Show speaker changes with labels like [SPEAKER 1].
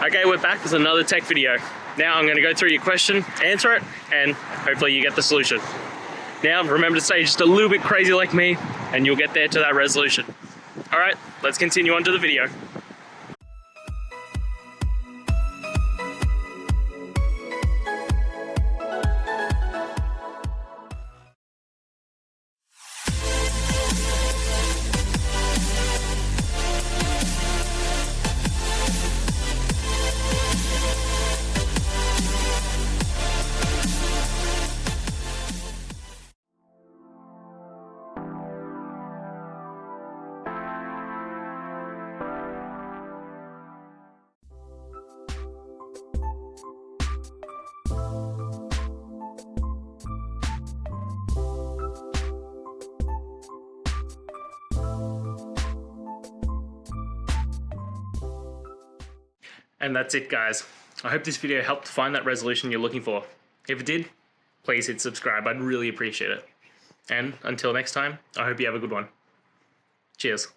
[SPEAKER 1] Okay, we're back with another tech video. Now I'm going to go through your question, answer it, and hopefully you get the solution. Now remember to stay just a little bit crazy like me, and you'll get there to that resolution. Alright, let's continue on to the video. And that's it, guys. I hope this video helped find that resolution you're looking for. If it did, please hit subscribe. I'd really appreciate it. And until next time, I hope you have a good one. Cheers.